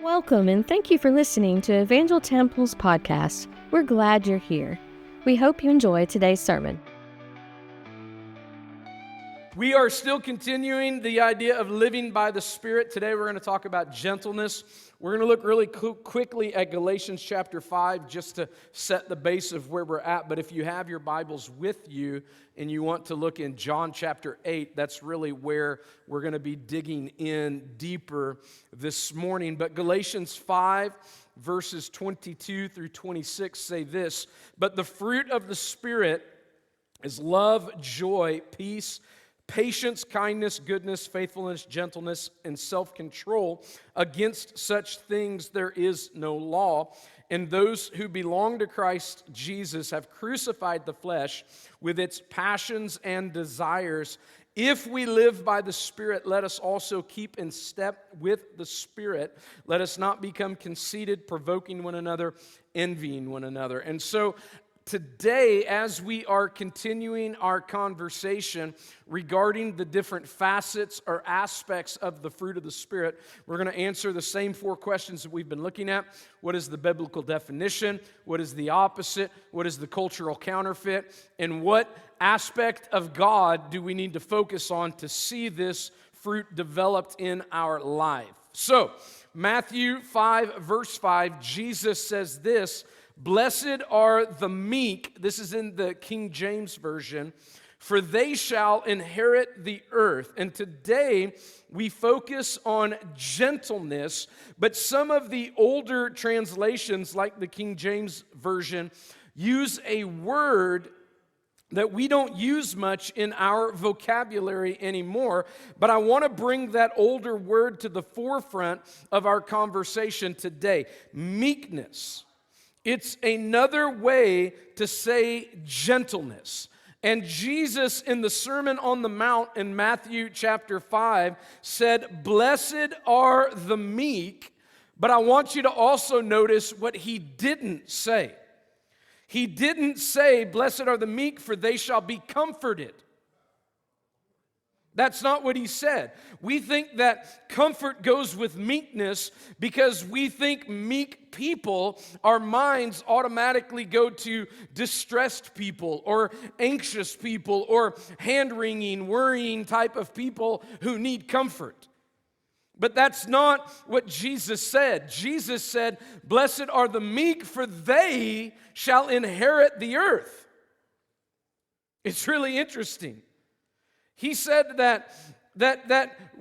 Welcome and thank you for listening to Evangel Temple's podcast. We're glad you're here. We hope you enjoy today's sermon. We are still continuing the idea of living by the Spirit. Today we're going to talk about gentleness. We're going to look really quickly at Galatians chapter 5 just to set the base of where we're at. But if you have your Bibles with you and you want to look in John chapter 8, that's really where we're going to be digging in deeper this morning. But Galatians 5 verses 22 through 26 say this: "But the fruit of the Spirit is love, joy, peace, patience, kindness, goodness, faithfulness, gentleness, and self-control. Against such things there is no law. And those who belong to Christ Jesus have crucified the flesh with its passions and desires. If we live by the Spirit, let us also keep in step with the Spirit. Let us not become conceited, provoking one another, envying one another." And so today, as we are continuing our conversation regarding the different facets or aspects of the fruit of the Spirit, we're going to answer the same four questions that we've been looking at. What is the biblical definition? What is the opposite? What is the cultural counterfeit? And what aspect of God do we need to focus on to see this fruit developed in our life? So, Matthew 5, verse 5, Jesus says this: "Blessed are the meek," this is in the King James Version, "for they shall inherit the earth." And today we focus on gentleness, but some of the older translations, like the King James Version, use a word that we don't use much in our vocabulary anymore, but I want to bring that older word to the forefront of our conversation today: meekness. It's another way to say gentleness. And Jesus, in the Sermon on the Mount in Matthew chapter 5, said, "Blessed are the meek," but I want you to also notice what he didn't say. He didn't say, "Blessed are the meek, for they shall be comforted." That's not what he said. We think that comfort goes with meekness because we think meek people, our minds automatically go to distressed people or anxious people or hand-wringing, worrying type of people who need comfort. But that's not what Jesus said. Jesus said, "Blessed are the meek, for they shall inherit the earth." It's really interesting. He said that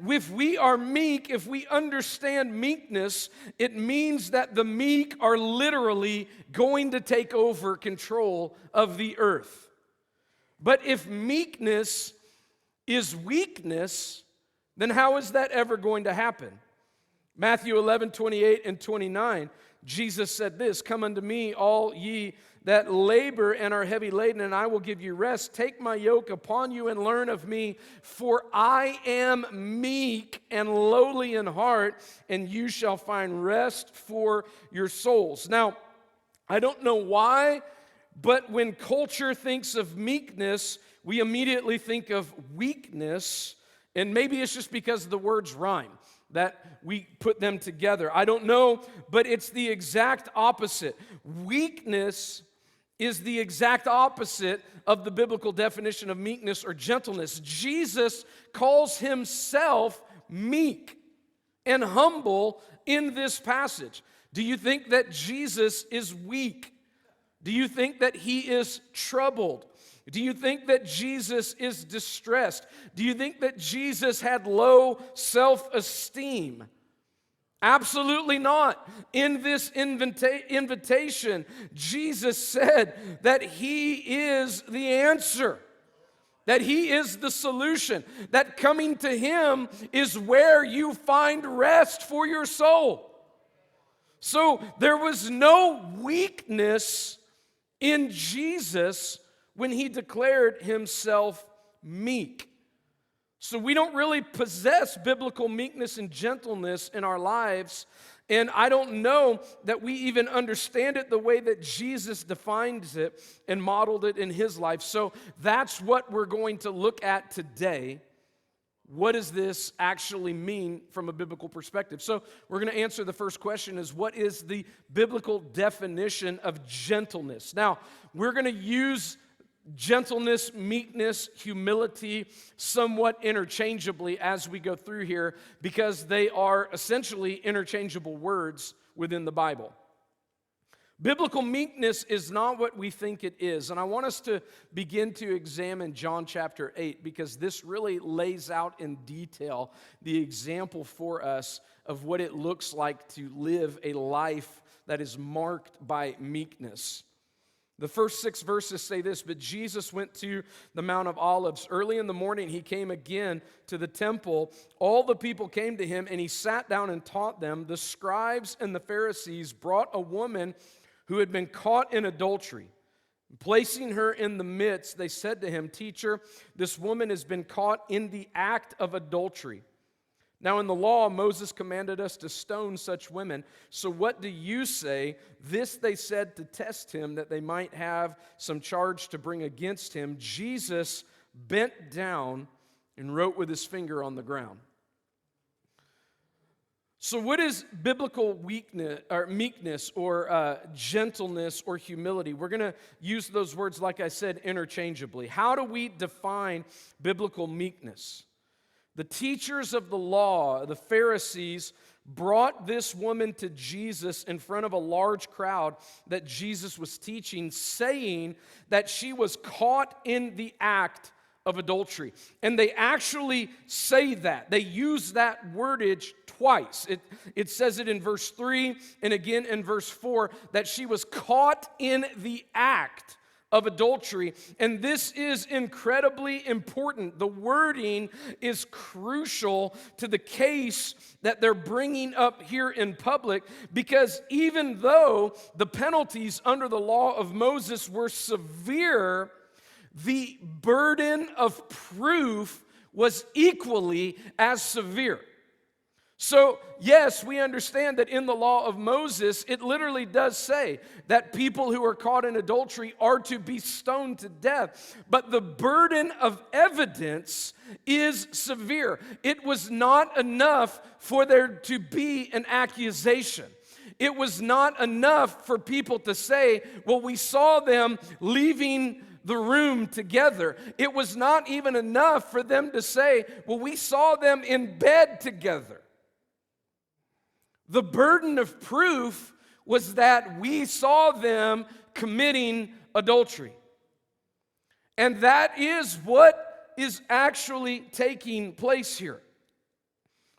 if we are meek, if we understand meekness, it means that the meek are literally going to take over control of the earth. But if meekness is weakness, then how is that ever going to happen? Matthew 11, 28 and 29, Jesus said this: "Come unto me, all ye that labor and are heavy laden, and I will give you rest. Take my yoke upon you and learn of me, for I am meek and lowly in heart, and you shall find rest for your souls." Now, I don't know why, but when culture thinks of meekness, we immediately think of weakness, and maybe it's just because the words rhyme that we put them together. I don't know, but it's the exact opposite. Weakness is the exact opposite of the biblical definition of meekness or gentleness. Jesus calls himself meek and humble in this passage. Do you think that Jesus is weak? Do you think that he is troubled? Do you think that Jesus is distressed? Do you think that Jesus had low self-esteem? Absolutely not. In this invitation, Jesus said that he is the answer, that he is the solution, that coming to him is where you find rest for your soul. So there was no weakness in Jesus when he declared himself meek. So we don't really possess biblical meekness and gentleness in our lives, and I don't know that we even understand it the way that Jesus defines it and modeled it in his life. So that's what we're going to look at today. what does this actually mean from a biblical perspective? So we're going to answer the first question is, what is the biblical definition of gentleness? Now, we're going to use gentleness, meekness, humility somewhat interchangeably as we go through here because they are essentially interchangeable words within the Bible. Biblical meekness is not what we think it is, and I want us to begin to examine John chapter 8 because this really lays out in detail the example for us of what it looks like to live a life that is marked by meekness. The first 6 verses say this, but Jesus went to the Mount of Olives. Early in the morning, he came again to the temple. All the people came to him, and he sat down and taught them. The scribes and the Pharisees brought a woman who had been caught in adultery. Placing her in the midst, they said to him, "Teacher, this woman has been caught in the act of adultery. Now in the law, Moses commanded us to stone such women. So what do you say?" This they said to test him, that they might have some charge to bring against him. Jesus bent down and wrote with his finger on the ground. So what is biblical weakness or meekness or gentleness or humility? We're going to use those words, like I said, interchangeably. How do we define biblical meekness? The teachers of the law, the Pharisees, brought this woman to Jesus in front of a large crowd that Jesus was teaching, saying that she was caught in the act of adultery. And they actually say that. They use that wordage twice. It says it in verse 3 and again in verse 4 that she was caught in the act of adultery. And this is incredibly important. The wording is crucial to the case that they're bringing up here in public, because even though the penalties under the law of Moses were severe, the burden of proof was equally as severe. So, yes, we understand that in the law of Moses, it literally does say that people who are caught in adultery are to be stoned to death. But the burden of evidence is severe. It was not enough for there to be an accusation. It was not enough for people to say, well, we saw them leaving the room together. It was not even enough for them to say, well, we saw them in bed together. The burden of proof was that we saw them committing adultery. And that is what is actually taking place here.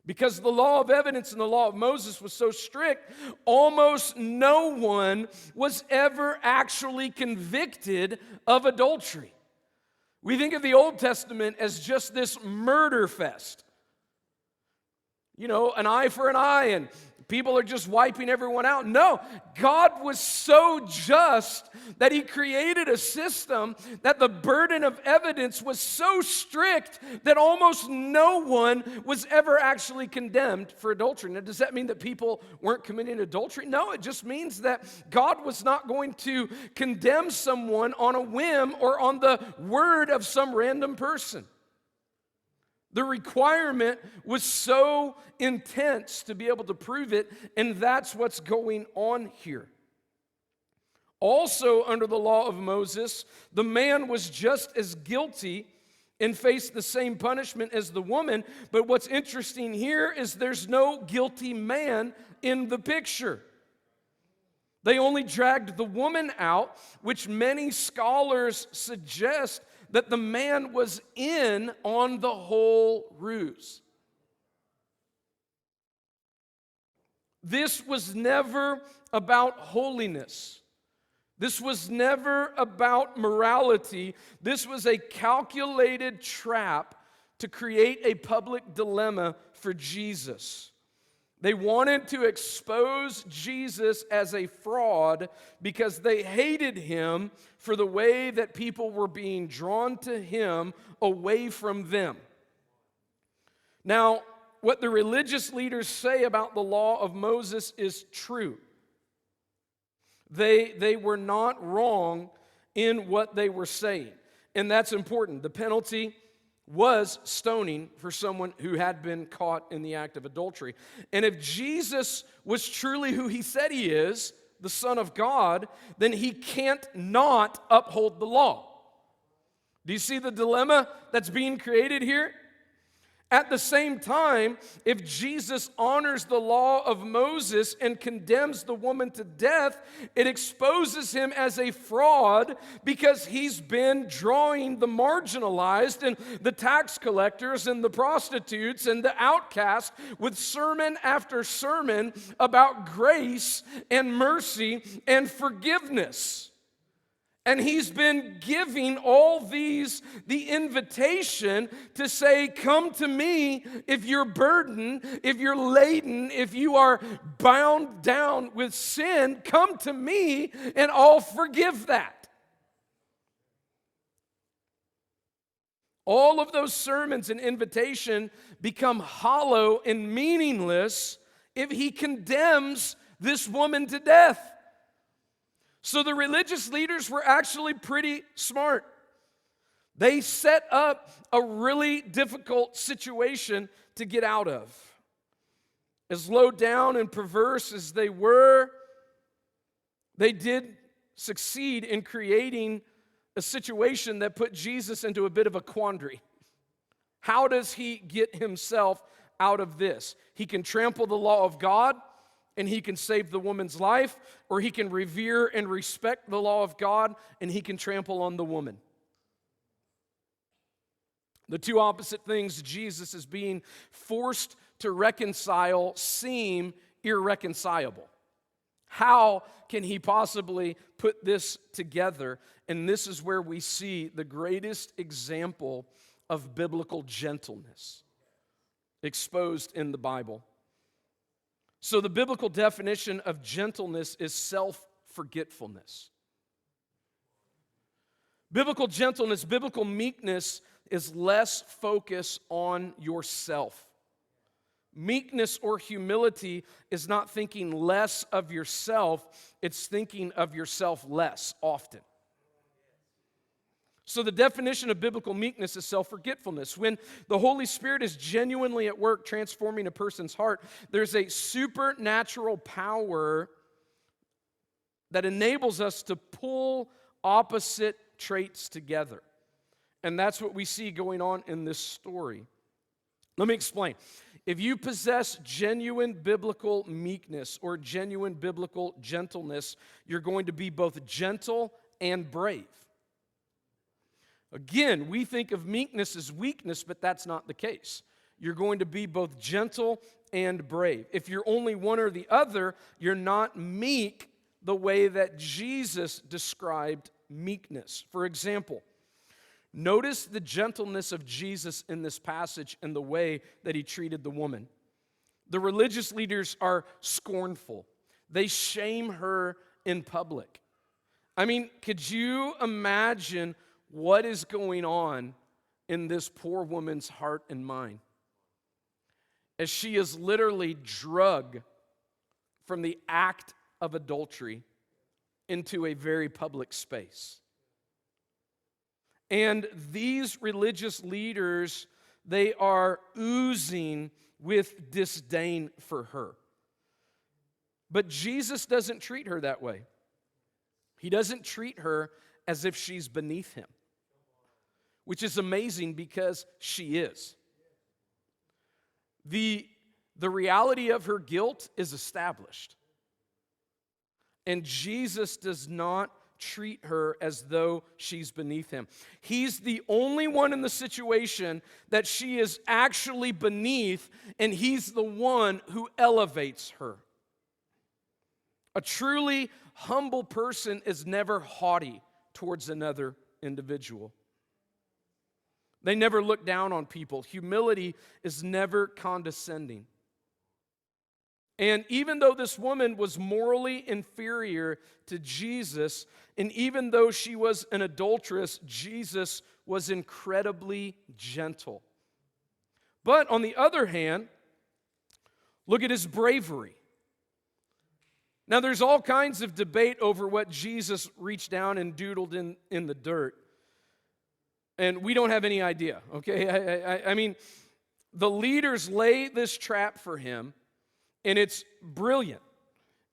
Because the law of evidence and the law of Moses was so strict, almost no one was ever actually convicted of adultery. We think of the Old Testament as just this murder fest. You know, an eye for an eye, and people are just wiping everyone out. No, God was so just that He created a system that the burden of evidence was so strict that almost no one was ever actually condemned for adultery. Now, does that mean that people weren't committing adultery? No, it just means that God was not going to condemn someone on a whim or on the word of some random person. The requirement was so intense to be able to prove it, and that's what's going on here. Also, under the law of Moses, the man was just as guilty and faced the same punishment as the woman, but what's interesting here is there's no guilty man in the picture. They only dragged the woman out, which many scholars suggest that the man was in on the whole ruse. This was never about holiness. This was never about morality. This was a calculated trap to create a public dilemma for Jesus. They wanted to expose Jesus as a fraud because they hated him for the way that people were being drawn to him away from them. Now, what the religious leaders say about the law of Moses is true. They were not wrong in what they were saying, and that's important. The penalty was stoning for someone who had been caught in the act of adultery. And if Jesus was truly who he said he is, the Son of God, then he can't not uphold the law. Do you see the dilemma that's being created here? At the same time, if Jesus honors the law of Moses and condemns the woman to death, it exposes him as a fraud because he's been drawing the marginalized and the tax collectors and the prostitutes and the outcast with sermon after sermon about grace and mercy and forgiveness. And he's been giving all these the invitation to say, come to me if you're burdened, if you're laden, if you are bound down with sin, come to me and I'll forgive that. All of those sermons and invitation become hollow and meaningless if he condemns this woman to death. So the religious leaders were actually pretty smart. They set up a really difficult situation to get out of. As low down and perverse as they were, they did succeed in creating a situation that put Jesus into a bit of a quandary. How does he get himself out of this? He can trample the law of God, and he can save the woman's life, or he can revere and respect the law of God, and he can trample on the woman. The two opposite things Jesus is being forced to reconcile seem irreconcilable. How can he possibly put this together? And this is where we see the greatest example of biblical gentleness exposed in the Bible. So the biblical definition of gentleness is self-forgetfulness. Biblical gentleness, biblical meekness is less focus on yourself. Meekness or humility is not thinking less of yourself, it's thinking of yourself less often. So the definition of biblical meekness is self-forgetfulness. When the Holy Spirit is genuinely at work transforming a person's heart, there's a supernatural power that enables us to pull opposite traits together. And that's what we see going on in this story. Let me explain. If you possess genuine biblical meekness or genuine biblical gentleness, you're going to be both gentle and brave. Again, we think of meekness as weakness, but that's not the case. You're going to be both gentle and brave. If you're only one or the other, you're not meek the way that Jesus described meekness. For example, notice the gentleness of Jesus in this passage and the way that he treated the woman. The religious leaders are scornful. They shame her in public. I mean, could you imagine what is going on in this poor woman's heart and mind as she is literally drugged from the act of adultery into a very public space? And these religious leaders, they are oozing with disdain for her. But Jesus doesn't treat her that way. He doesn't treat her as if she's beneath him, which is amazing because she is. The reality of her guilt is established. And Jesus does not treat her as though she's beneath him. He's the only one in the situation that she is actually beneath, and he's the one who elevates her. A truly humble person is never haughty towards another individual. They never look down on people. Humility is never condescending. And even though this woman was morally inferior to Jesus, and even though she was an adulteress, Jesus was incredibly gentle. But on the other hand, look at his bravery. Now, there's all kinds of debate over what Jesus reached down and doodled in the dirt. And we don't have any idea, okay? I mean, the leaders lay this trap for him, and it's brilliant.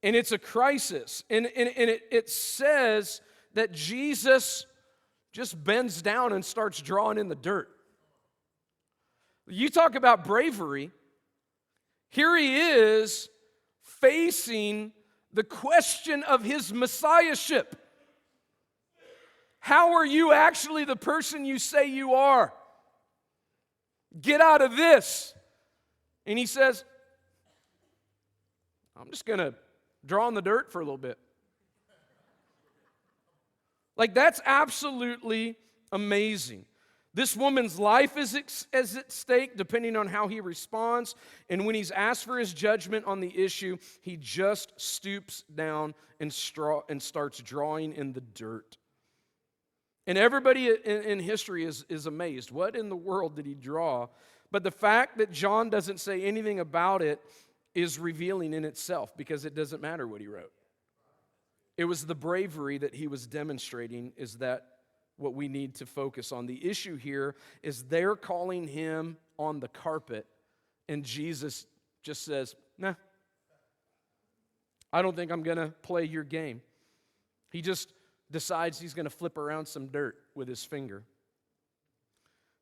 And it's a crisis. And it says that Jesus just bends down and starts drawing in the dirt. You talk about bravery. Here he is facing the question of his messiahship. How are you actually the person you say you are? Get out of this. And he says, I'm just going to draw in the dirt for a little bit. Like, that's absolutely amazing. This woman's life is at stake depending on how he responds. And when he's asked for his judgment on the issue, he just stoops down and starts drawing in the dirt. And everybody in history is amazed. What in the world did he draw? But the fact that John doesn't say anything about it is revealing in itself, because it doesn't matter what he wrote. It was the bravery that he was demonstrating is that what we need to focus on. The issue here is they're calling him on the carpet, and Jesus just says, nah, I don't think I'm going to play your game. He just decides he's going to flip around some dirt with his finger.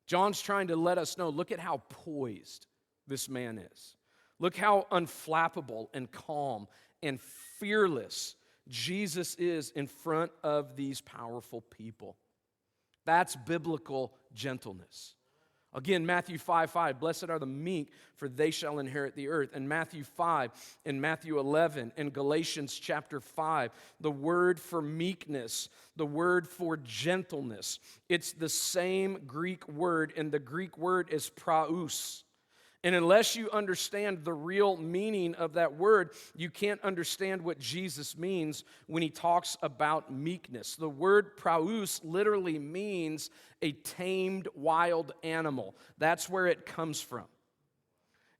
John's trying to let us know, look at how poised this man is. Look how unflappable and calm and fearless Jesus is in front of these powerful people. That's biblical gentleness. Again, Matthew 5:5, blessed are the meek, for they shall inherit the earth. And Matthew 5 and Matthew 11 and Galatians chapter 5, the word for meekness, the word for gentleness, it's the same Greek word, and the Greek word is praus. And unless you understand the real meaning of that word, you can't understand what Jesus means when he talks about meekness. The word praus literally means a tamed wild animal. That's where it comes from.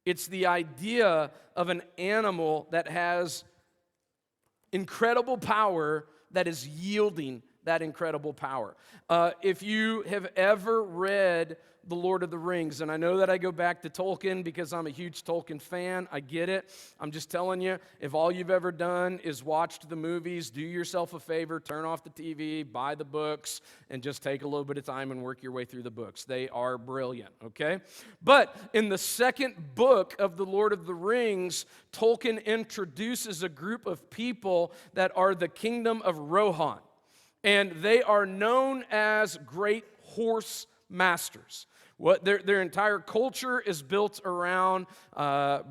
It's the idea of an animal that has incredible power that is yielding that incredible power. If you have ever read The Lord of the Rings, and I know that I go back to Tolkien because I'm a huge Tolkien fan. I get it. I'm just telling you, if all you've ever done is watched the movies, do yourself a favor, turn off the TV, buy the books, and just take a little bit of time and work your way through the books. They are brilliant, okay? But in the second book of The Lord of the Rings, Tolkien introduces a group of people that are the kingdom of Rohan. And they are known as great horse masters. What their entire culture is built around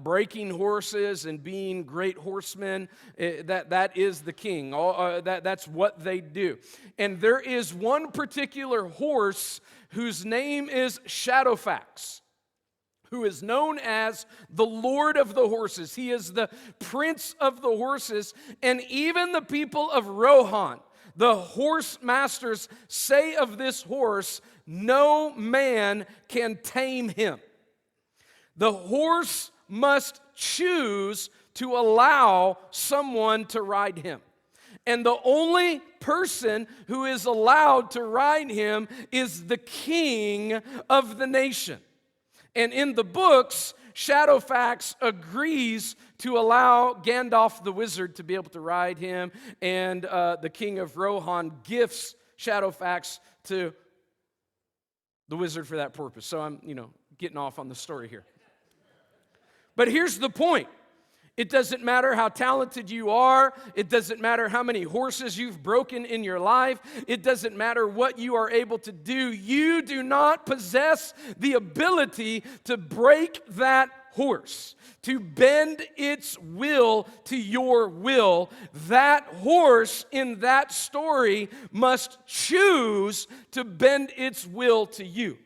breaking horses and being great horsemen. That is the king. That's what they do. And there is one particular horse whose name is Shadowfax, who is known as the Lord of the Horses. He is the prince of the horses. And even the people of Rohan, the horse masters, say of this horse, no man can tame him. The horse must choose to allow someone to ride him. And the only person who is allowed to ride him is the king of the nation. And in the books, Shadowfax agrees to allow Gandalf the wizard to be able to ride him, and the king of Rohan gifts Shadowfax to the wizard for that purpose. So I'm, getting off on the story here. But here's the point. It doesn't matter how talented you are. It doesn't matter how many horses you've broken in your life. It doesn't matter what you are able to do. You do not possess the ability to break that horse, to bend its will to your will. That horse in that story must choose to bend its will to you.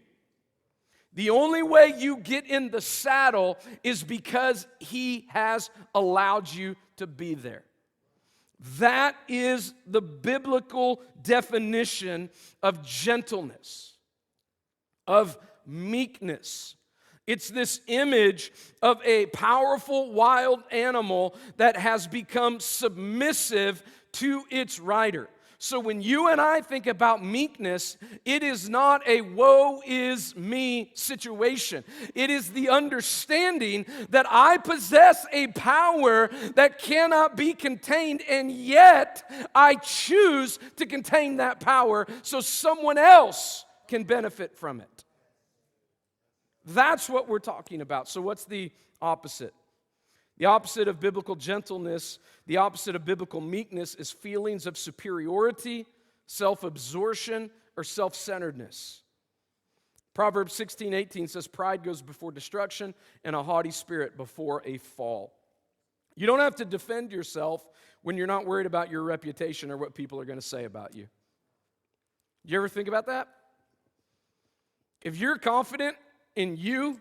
The only way you get in the saddle is because he has allowed you to be there. That is the biblical definition of gentleness, of meekness. It's this image of a powerful wild animal that has become submissive to its rider. So when you and I think about meekness, it is not a woe is me situation. It is the understanding that I possess a power that cannot be contained, and yet I choose to contain that power so someone else can benefit from it. That's what we're talking about. So what's the opposite? The opposite of biblical gentleness, the opposite of biblical meekness is feelings of superiority, self-absorption, or self-centeredness. Proverbs 16:18 says, pride goes before destruction and a haughty spirit before a fall. You don't have to defend yourself when you're not worried about your reputation or what people are going to say about you. You ever think about that? If you're confident in you,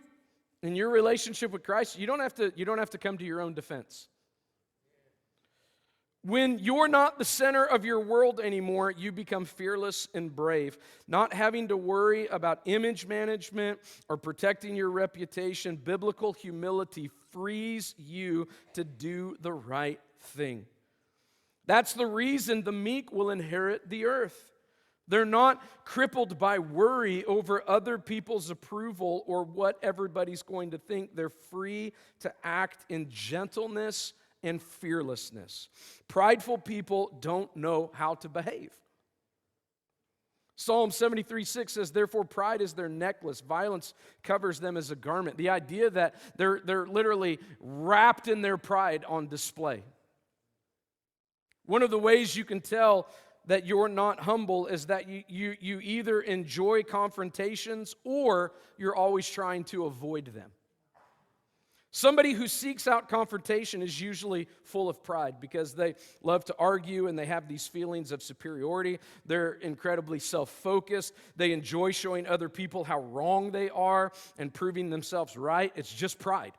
in your relationship with Christ, you don't have to come to your own defense. When you're not the center of your world anymore, you become fearless and brave, not having to worry about image management or protecting your reputation. Biblical humility frees you to do the right thing. That's the reason the meek will inherit the earth. They're not crippled by worry over other people's approval or what everybody's going to think. They're free to act in gentleness and fearlessness. Prideful people don't know how to behave. Psalm 73:6 says, therefore pride is their necklace, violence covers them as a garment. The idea that they're literally wrapped in their pride on display. One of the ways you can tell that you're not humble is that you either enjoy confrontations or you're always trying to avoid them. Somebody who seeks out confrontation is usually full of pride because they love to argue and they have these feelings of superiority. They're incredibly self-focused. They enjoy showing other people how wrong they are and proving themselves right. It's just pride.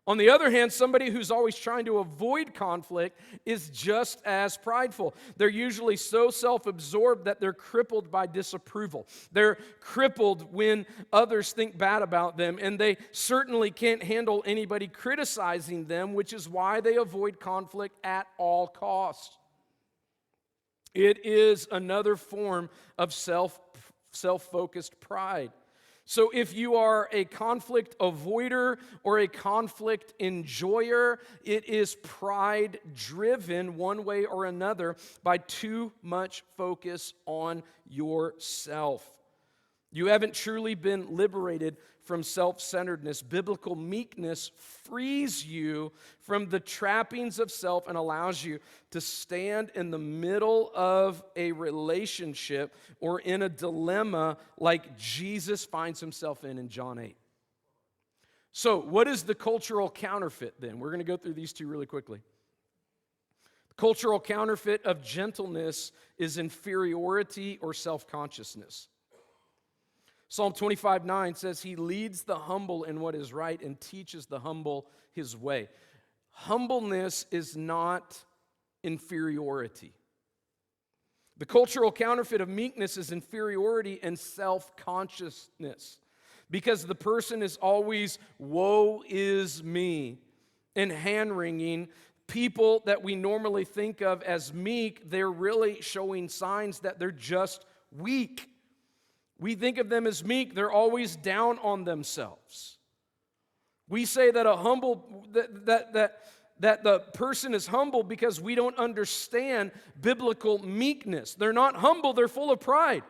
On the other hand, somebody who's always trying to avoid conflict is just as prideful. They're usually so self-absorbed that they're crippled by disapproval. They're crippled when others think bad about them, and they certainly can't handle anybody criticizing them, which is why they avoid conflict at all costs. It is another form of self-focused pride. So if you are a conflict avoider or a conflict enjoyer, it is pride driven one way or another by too much focus on yourself. You haven't truly been liberated from self-centeredness. Biblical meekness frees you from the trappings of self and allows you to stand in the middle of a relationship or in a dilemma like Jesus finds himself in John 8. So, what is the cultural counterfeit then? We're going to go through these two really quickly. The cultural counterfeit of gentleness is inferiority or self-consciousness. Psalm 25:9 says, he leads the humble in what is right and teaches the humble his way. Humbleness is not inferiority. The cultural counterfeit of meekness is inferiority and self-consciousness, because the person is always, woe is me, and hand-wringing. People that we normally think of as meek, they're really showing signs that they're just weak. We think of them as meek. They're always down on themselves. We say that that the person is humble because we don't understand biblical meekness. They're not humble, they're full of pride.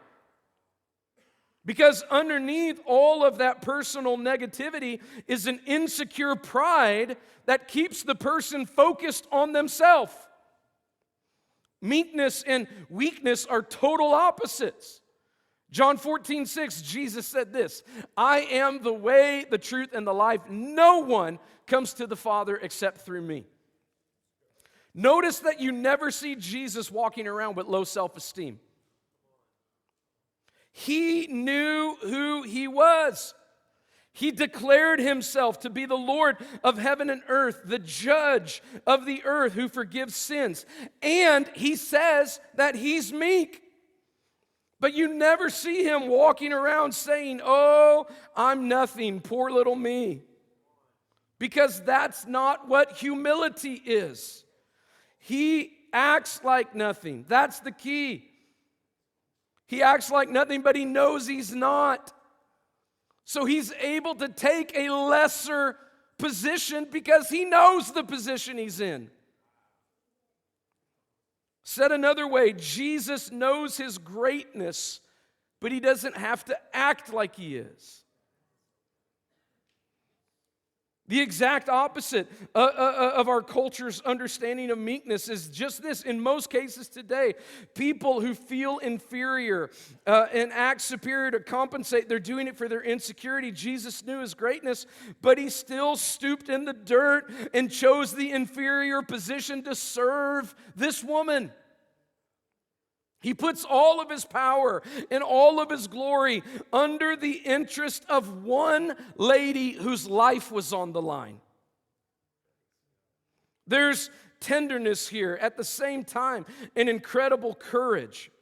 Because underneath all of that personal negativity is an insecure pride that keeps the person focused on themselves. Meekness and weakness are total opposites. John 14:6, Jesus said this, I am the way, the truth, and the life. No one comes to the Father except through me. Notice that you never see Jesus walking around with low self-esteem. He knew who he was. He declared himself to be the Lord of heaven and earth, the judge of the earth who forgives sins. And he says that he's meek. But you never see him walking around saying, oh, I'm nothing, poor little me. Because that's not what humility is. He acts like nothing. That's the key. He acts like nothing, but he knows he's not. So he's able to take a lesser position because he knows the position he's in. Said another way, Jesus knows his greatness, but he doesn't have to act like he is. The exact opposite of our culture's understanding of meekness is just this. In most cases today, people who feel inferior and act superior to compensate, they're doing it for their insecurity. Jesus knew his greatness, but he still stooped in the dirt and chose the inferior position to serve this woman. He puts all of his power and all of his glory under the interest of one lady whose life was on the line. There's tenderness here, at the same time, an incredible courage.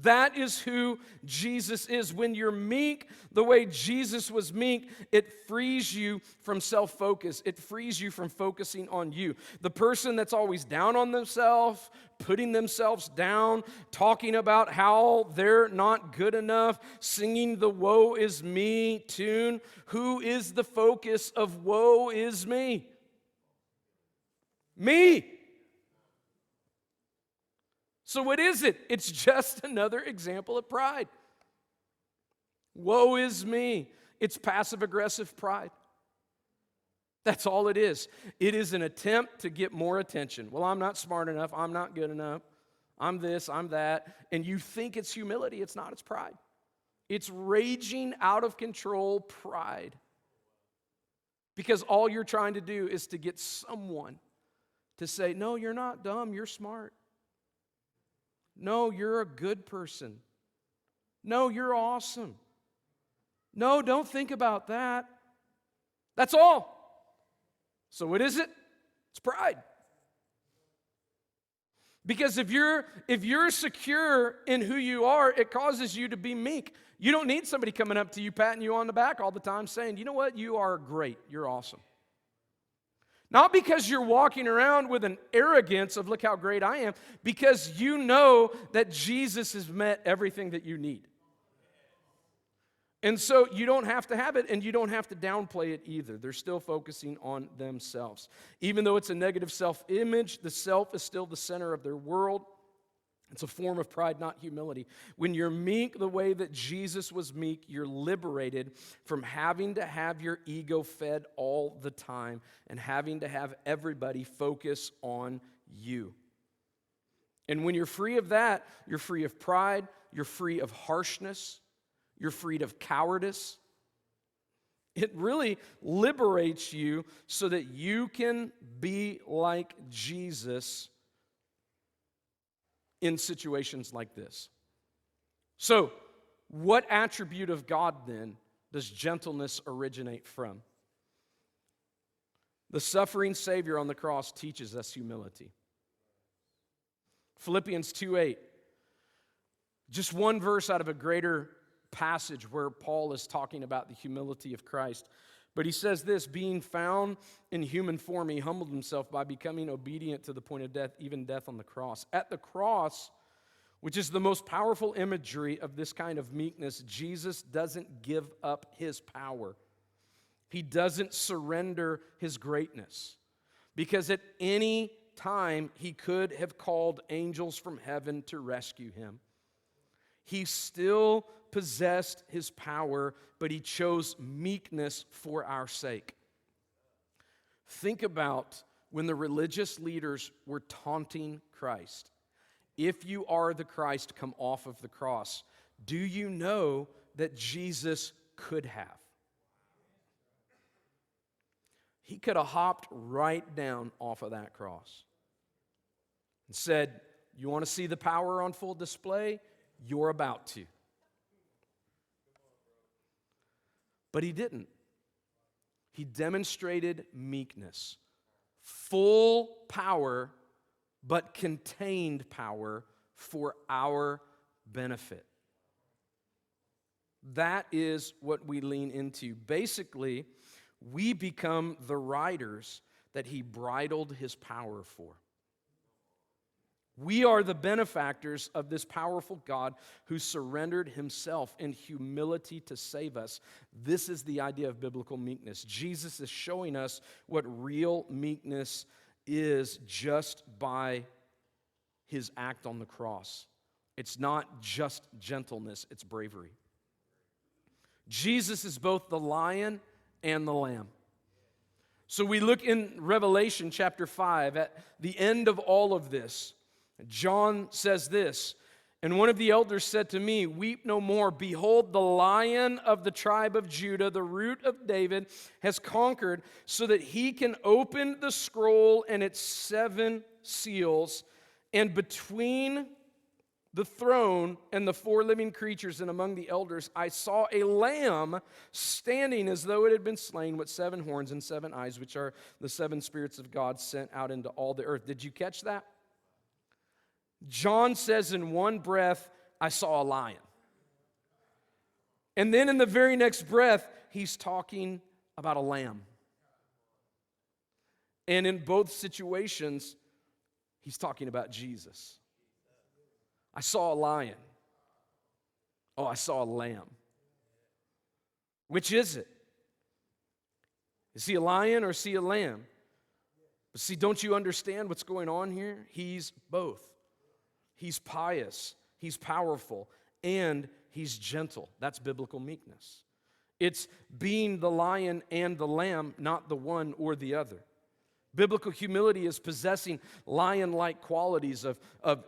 That is who Jesus is. When you're meek, the way Jesus was meek, it frees you from self-focus. It frees you from focusing on you. The person that's always down on themselves, putting themselves down, talking about how they're not good enough, singing the woe is me tune. Who is the focus of woe is me? Me. So what is it? It's just another example of pride. Woe is me. It's passive-aggressive pride. That's all it is. It is an attempt to get more attention. Well, I'm not smart enough. I'm not good enough. I'm this, I'm that. And you think it's humility. It's not. It's pride. It's raging out of control pride. Because all you're trying to do is to get someone to say, no, you're not dumb. You're smart. No, you're a good person. No, you're awesome. No, don't think about that. That's all. So what is it? It's pride. Because if you're secure in who you are, it causes you to be meek. You don't need somebody coming up to you, patting you on the back all the time, saying, you know what, you are great, you're awesome. Not because you're walking around with an arrogance of look how great I am, because you know that Jesus has met everything that you need. And so you don't have to have it, and you don't have to downplay it either. They're still focusing on themselves. Even though it's a negative self-image, the self is still the center of their world. It's a form of pride, not humility. When you're meek the way that Jesus was meek, you're liberated from having to have your ego fed all the time and having to have everybody focus on you. And when you're free of that, you're free of pride, you're free of harshness, you're freed of cowardice. It really liberates you so that you can be like Jesus in situations like this. So, what attribute of God then does gentleness originate from? The suffering Savior on the cross teaches us humility. Philippians 2:8, just one verse out of a greater passage where Paul is talking about the humility of Christ. But he says this, being found in human form, he humbled himself by becoming obedient to the point of death, even death on the cross. At the cross, which is the most powerful imagery of this kind of meekness, Jesus doesn't give up his power. He doesn't surrender his greatness. Because at any time, he could have called angels from heaven to rescue him. He still possessed his power, but he chose meekness for our sake. Think about when the religious leaders were taunting Christ. If you are the Christ, come off of the cross. Do you know that Jesus could have? He could have hopped right down off of that cross and said, you want to see the power on full display? You're about to. But he didn't. He demonstrated meekness. Full power, but contained power for our benefit. That is what we lean into. Basically, we become the riders that he bridled his power for. We are the benefactors of this powerful God who surrendered himself in humility to save us. This is the idea of biblical meekness. Jesus is showing us what real meekness is just by his act on the cross. It's not just gentleness, it's bravery. Jesus is both the lion and the lamb. So we look in Revelation chapter 5 at the end of all of this. John says this, "And one of the elders said to me, 'Weep no more. Behold, the Lion of the tribe of Judah, the Root of David, has conquered so that he can open the scroll and its 7 seals. And between the throne and the 4 living creatures and among the elders, I saw a lamb standing as though it had been slain with 7 horns and 7 eyes, which are the 7 spirits of God sent out into all the earth.'" Did you catch that? John says in one breath, "I saw a lion." And then in the very next breath, he's talking about a lamb. And in both situations, he's talking about Jesus. I saw a lion. Oh, I saw a lamb. Which is it? Is he a lion or is he a lamb? But see, don't you understand what's going on here? He's both. He's pious, he's powerful, and he's gentle. That's biblical meekness. It's being the lion and the lamb, not the one or the other. Biblical humility is possessing lion-like qualities of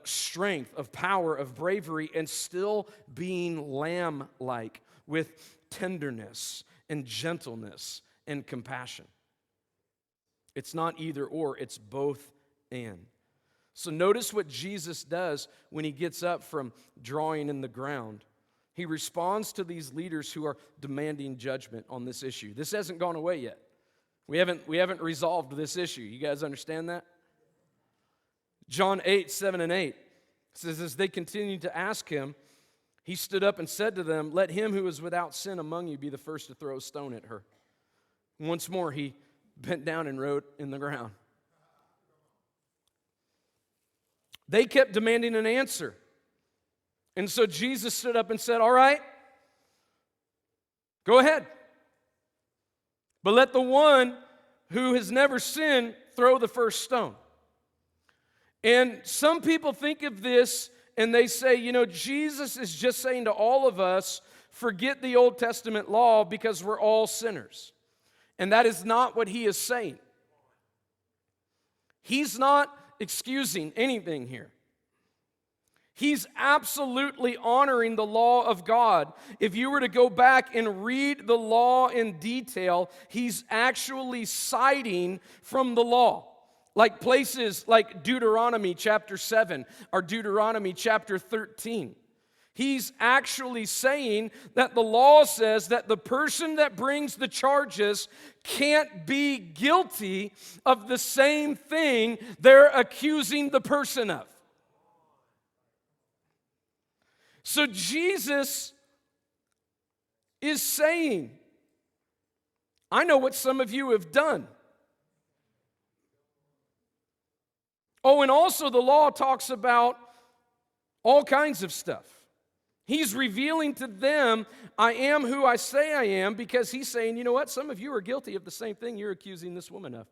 strength, of power, of bravery, and still being lamb-like with tenderness and gentleness and compassion. It's not either or, it's both and. So notice what Jesus does when he gets up from drawing in the ground. He responds to these leaders who are demanding judgment on this issue. This hasn't gone away yet. We haven't resolved this issue. You guys understand that? John 8:7-8 says, as they continued to ask him, he stood up and said to them, "Let him who is without sin among you be the first to throw a stone at her." Once more he bent down and wrote in the ground. They kept demanding an answer. And so Jesus stood up and said, "All right, go ahead. But let the one who has never sinned throw the first stone." And some people think of this and they say, Jesus is just saying to all of us, forget the Old Testament law because we're all sinners. And that is not what he is saying. He's not excusing anything here. He's absolutely honoring the law of God. If you were to go back and read the law in detail, he's actually citing from the law. Like places like Deuteronomy chapter 7 or Deuteronomy chapter 13. He's actually saying that the law says that the person that brings the charges can't be guilty of the same thing they're accusing the person of. So Jesus is saying, I know what some of you have done. Oh, and also the law talks about all kinds of stuff. He's revealing to them, I am who I say I am, because he's saying, you know what? Some of you are guilty of the same thing you're accusing this woman of.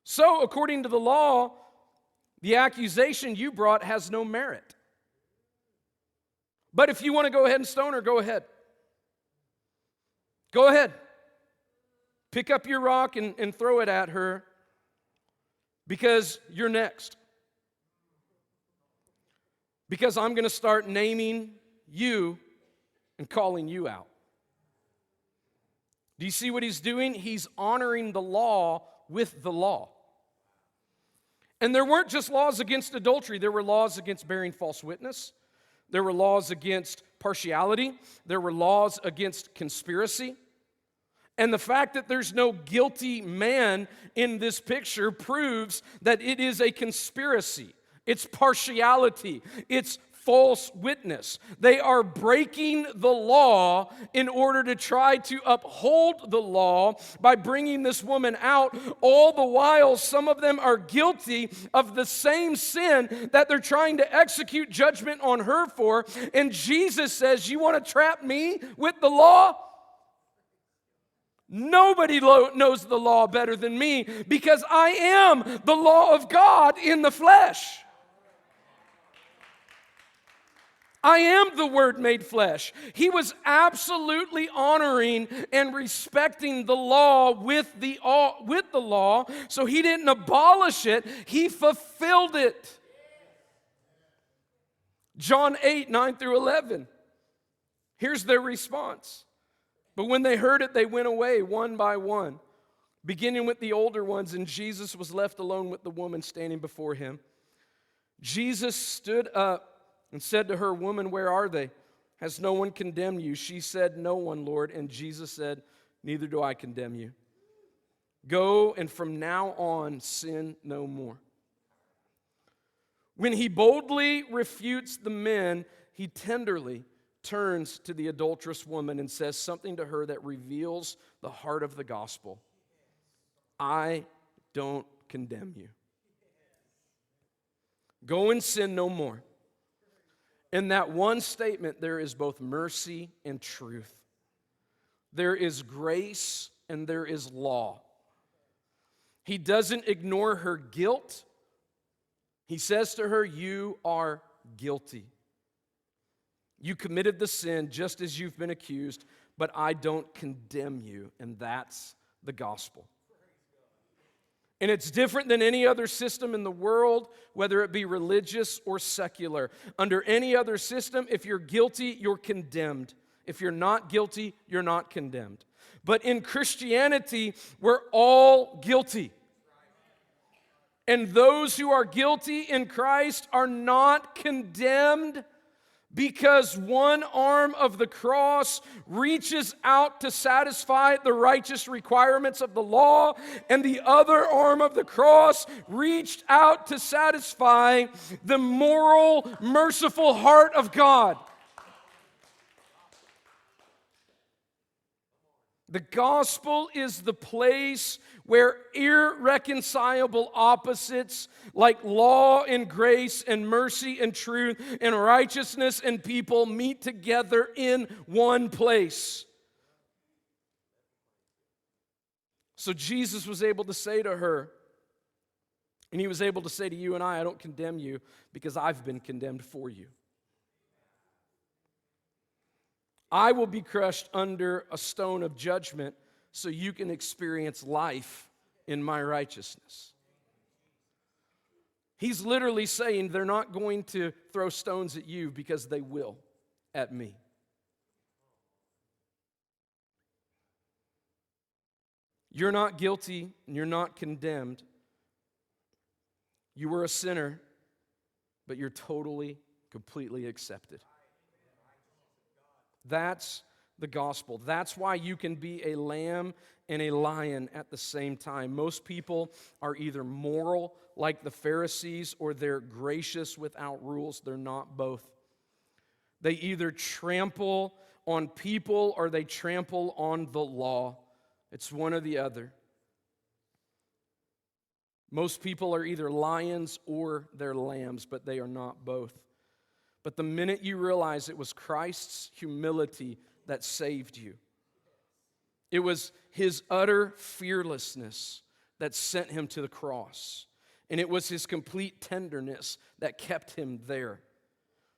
So, according to the law, the accusation you brought has no merit. But if you want to go ahead and stone her, go ahead. Go ahead. Pick up your rock and throw it at her, because you're next. Because I'm going to start naming you and calling you out. Do you see what he's doing? He's honoring the law with the law. And there weren't just laws against adultery. There were laws against bearing false witness. There were laws against partiality. There were laws against conspiracy. And the fact that there's no guilty man in this picture proves that it is a conspiracy. It's partiality. It's false witness. They are breaking the law in order to try to uphold the law by bringing this woman out. All the while, some of them are guilty of the same sin that they're trying to execute judgment on her for. And Jesus says, you want to trap me with the law? Nobody knows the law better than me, because I am the law of God in the flesh. I am the Word made flesh. He was absolutely honoring and respecting the law with the law, so he didn't abolish it, he fulfilled it. John 8, 9 through 11. Here's their response. But when they heard it, they went away one by one, beginning with the older ones, and Jesus was left alone with the woman standing before him. Jesus stood up and said to her, "Woman, where are they? Has no one condemned you?" She said, "No one, Lord." And Jesus said, "Neither do I condemn you. Go, and from now on sin no more." When he boldly refutes the men, he tenderly turns to the adulterous woman and says something to her that reveals the heart of the gospel. I don't condemn you. Go and sin no more. In that one statement, there is both mercy and truth. There is grace and there is law. He doesn't ignore her guilt. He says to her, you are guilty. You committed the sin just as you've been accused, but I don't condemn you. And that's the gospel. And it's different than any other system in the world, whether it be religious or secular. Under any other system, if you're guilty, you're condemned. If you're not guilty, you're not condemned. But in Christianity, we're all guilty. And those who are guilty in Christ are not condemned, because one arm of the cross reaches out to satisfy the righteous requirements of the law, and the other arm of the cross reached out to satisfy the moral, merciful heart of God. The gospel is the place where irreconcilable opposites like law and grace and mercy and truth and righteousness and people meet together in one place. So Jesus was able to say to her, and he was able to say to you and I don't condemn you because I've been condemned for you. I will be crushed under a stone of judgment so you can experience life in my righteousness. He's literally saying they're not going to throw stones at you because they will at me. You're not guilty and you're not condemned. You were a sinner, but you're totally, completely accepted. That's the gospel. That's why you can be a lamb and a lion at the same time. Most people are either moral like the Pharisees or they're gracious without rules. They're not both. They either trample on people or they trample on the law. It's one or the other. Most people are either lions or they're lambs, but they are not both. But the minute you realize it was Christ's humility that saved you, it was his utter fearlessness that sent him to the cross, and it was his complete tenderness that kept him there.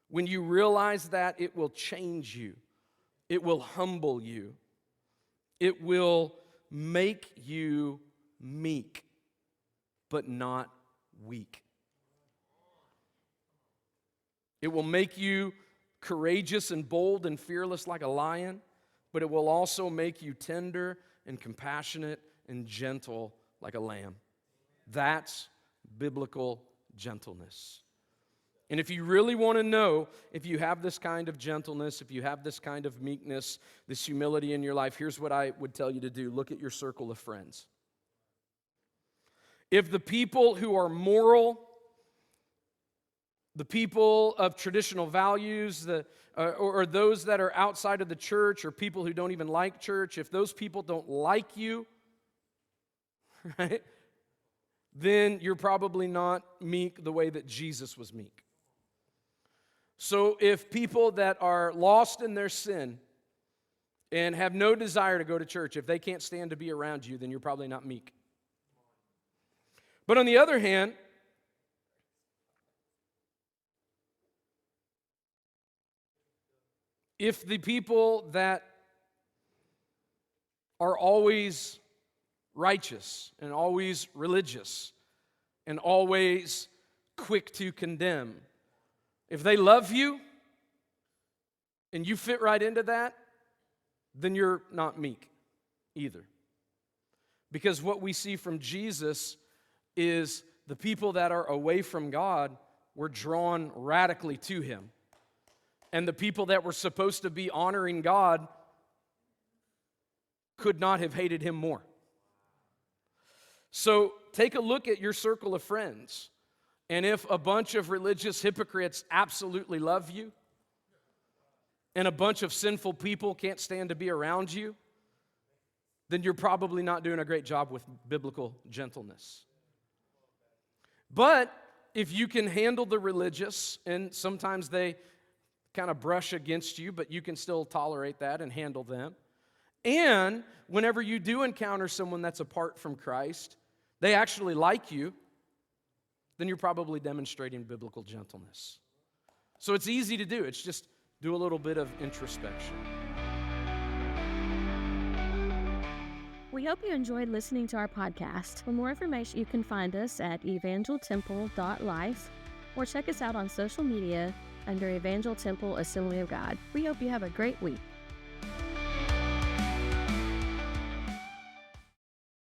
When you realize that, it will change you. It will humble you. It will make you meek, but not weak. It will make you courageous and bold and fearless like a lion, but it will also make you tender and compassionate and gentle like a lamb. That's biblical gentleness. And if you really want to know if you have this kind of gentleness, if you have this kind of meekness, this humility in your life, here's what I would tell you to do. Look at your circle of friends. If the people who are moral The people of traditional values, or those that are outside of the church, or people who don't even like church, if those people don't like you, right, then you're probably not meek the way that Jesus was meek. So if people that are lost in their sin and have no desire to go to church, if they can't stand to be around you, then you're probably not meek. But on the other hand, if the people that are always righteous and always religious and always quick to condemn, if they love you and you fit right into that, then you're not meek either. Because what we see from Jesus is the people that are away from God were drawn radically to him. And the people that were supposed to be honoring God could not have hated him more. So take a look at your circle of friends. And if a bunch of religious hypocrites absolutely love you, and a bunch of sinful people can't stand to be around you, then you're probably not doing a great job with biblical gentleness. But if you can handle the religious, and sometimes they kind of brush against you, but you can still tolerate that and handle them. And whenever you do encounter someone that's apart from Christ, they actually like you, then you're probably demonstrating biblical gentleness. So it's easy to do. It's just do a little bit of introspection. We hope you enjoyed listening to our podcast. For more information, you can find us at evangeltemple.life or check us out on social media under Evangel Temple Assembly of God. We hope you have a great week.